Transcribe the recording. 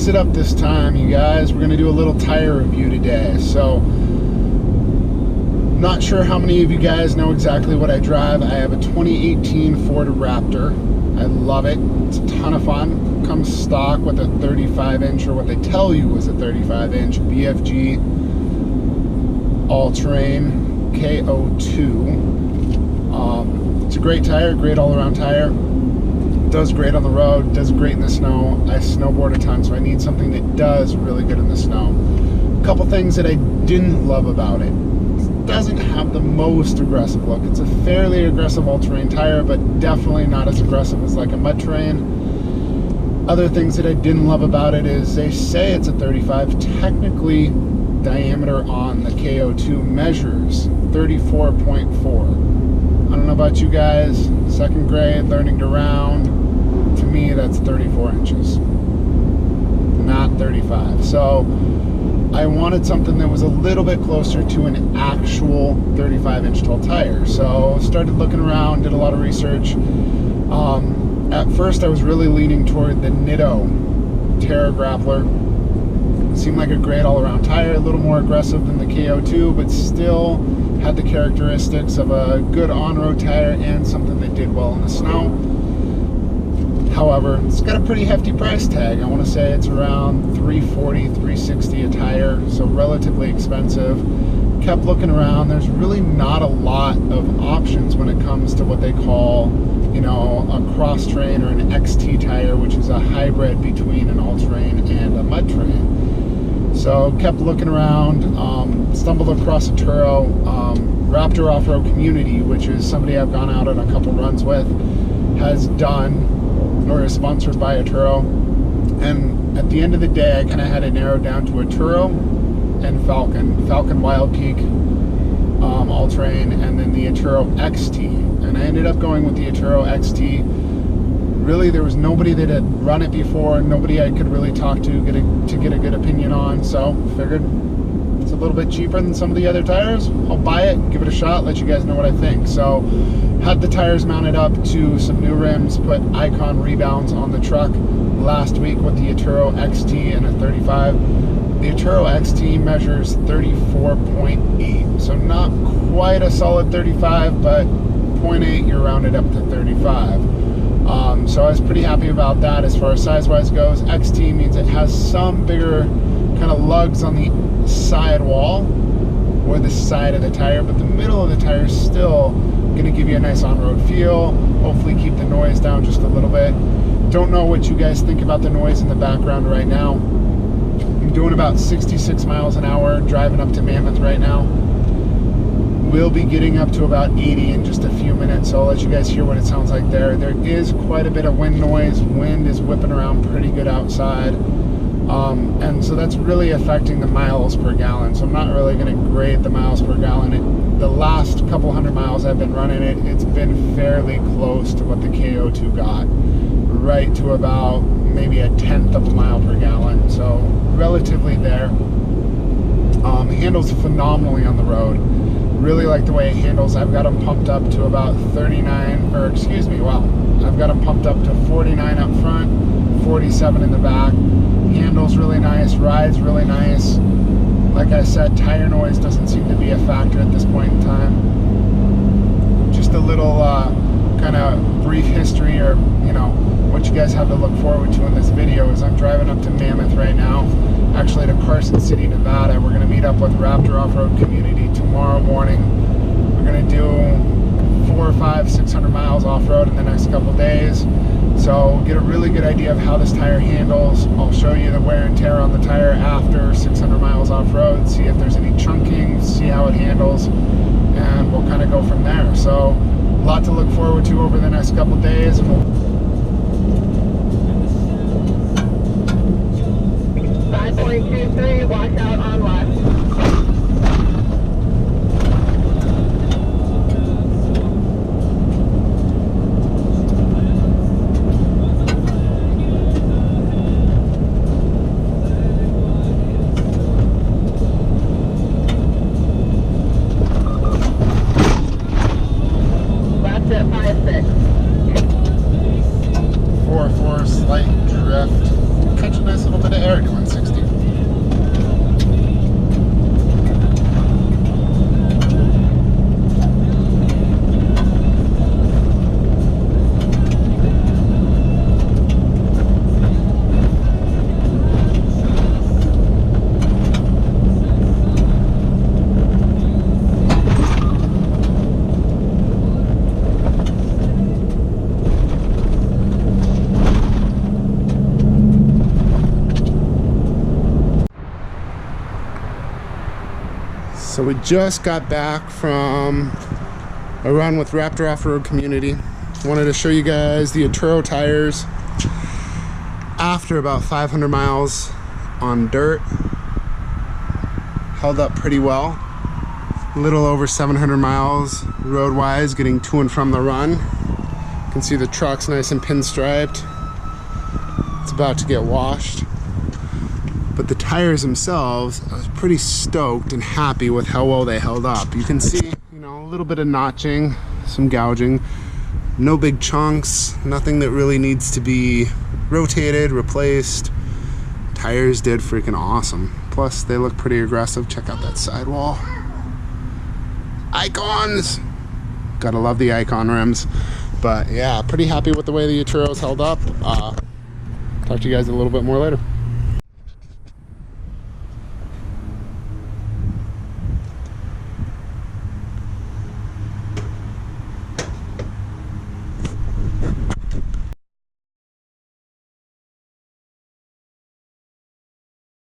it up this time, you guys. We're going to do a little tire review today. So, not sure how many of you guys know exactly what I drive. I have a 2018 Ford Raptor. I love it. It's a ton of fun. Comes stock with a 35-inch, or what they tell you is a 35-inch BFG all-terrain KO2. It's a great tire, great all-around tire. Does great on the road, does great in the snow. I snowboard a ton, so I need something that does really good in the snow. A couple things that I didn't love about it. It doesn't have the most aggressive look. It's a fairly aggressive all-terrain tire, but definitely not as aggressive as like a mud terrain. Other things that I didn't love about it is they say it's a 35. Technically, diameter on the KO2 measures 34.4. I don't know about you guys, second grade, learning to round, to me that's 34 inches, not 35. So I wanted something that was a little bit closer to an actual 35-inch tall tire. So started looking around, did a lot of research. At first I was really leaning toward the Nitto Terra Grappler. It seemed like a great all-around tire, a little more aggressive than the KO2, but still had the characteristics of a good on-road tire and something that did well in the snow. However, it's got a pretty hefty price tag. I want to say it's around $340, $360 a tire, so relatively expensive. Kept looking around. There's really not a lot of options when it comes to what they call, you know, a cross-train or an XT tire, which is a hybrid between an all-terrain and a mud terrain. So kept looking around, stumbled across Atturo Raptor Off-Road Community, which is somebody I've gone out on a couple runs with, has done, or is sponsored by Atturo. And at the end of the day, I kind of had it narrowed down to Atturo and Falcon Wild Peak all-terrain, and then the Atturo XT. And I ended up going with the Atturo XT. Really, there was nobody that had run it before, nobody I could really talk to get a good opinion on, so figured it's a little bit cheaper than some of the other tires. I'll buy it, give it a shot, let you guys know what I think. So, had the tires mounted up to some new rims, put Icon rebounds on the truck last week with the Atturo XT and a 35. The Atturo XT measures 34.8, so not quite a solid 35, but 0.8, you're rounded up to 35. So I was pretty happy about that as far as size-wise goes. XT means it has some bigger kind of lugs on the side wall or the side of the tire, but the middle of the tire is still going to give you a nice on-road feel, hopefully keep the noise down just a little bit. Don't know what you guys think about the noise in the background right now. I'm doing about 66 miles an hour driving up to Mammoth right now. We'll be getting up to about 80 in just a few minutes, so I'll let you guys hear what it sounds like there. There is quite a bit of wind noise. Wind is whipping around pretty good outside. And so that's really affecting the miles per gallon. So I'm not really going to grade the miles per gallon. The last couple hundred miles I've been running it, it's been fairly close to what the KO2 got. Right to about maybe a 1/10 of a mile per gallon. So relatively there. Handles phenomenally on the road. Really like the way it handles. I've got them pumped up to about 39, or excuse me, wow. I've got them pumped up to 49 up front, 47 in the back. Handles really nice, rides really nice. Like I said, tire noise doesn't seem to be a factor at this point in time. Just a little kind of brief history, or, you know, what you guys have to look forward to in this video is I'm driving up to Mammoth right now, actually to Carson City, Nevada. We're going to meet up with Raptor Off-Road Community tomorrow morning. We're going to do 400 or 500, 600 miles off-road in the next couple days. So get a really good idea of how this tire handles. I'll show you the wear and tear on the tire after 600 miles off-road, see if there's any chunking, see how it handles, and we'll kind of go from there. So a lot to look forward to over the next couple days. 5.23, watch out on left. Left at 5.6. 4.4 slight drift. Catch a nice little bit of air, So we just got back from a run with Raptor Off-Road Community. Wanted to show you guys the Atturo tires after about 500 miles on dirt. Held up pretty well. A little over 700 miles road-wise, getting to and from the run. You can see the truck's nice and pinstriped. It's about to get washed. But the tires themselves, I was pretty stoked and happy with how well they held up. You can see, you know, a little bit of notching, some gouging, no big chunks, nothing that really needs to be rotated, replaced. Tires did freaking awesome. Plus, they look pretty aggressive. Check out that sidewall. Icons! Gotta love the icon rims. But yeah, pretty happy with the way the Atturo's held up. Talk to you guys a little bit more later.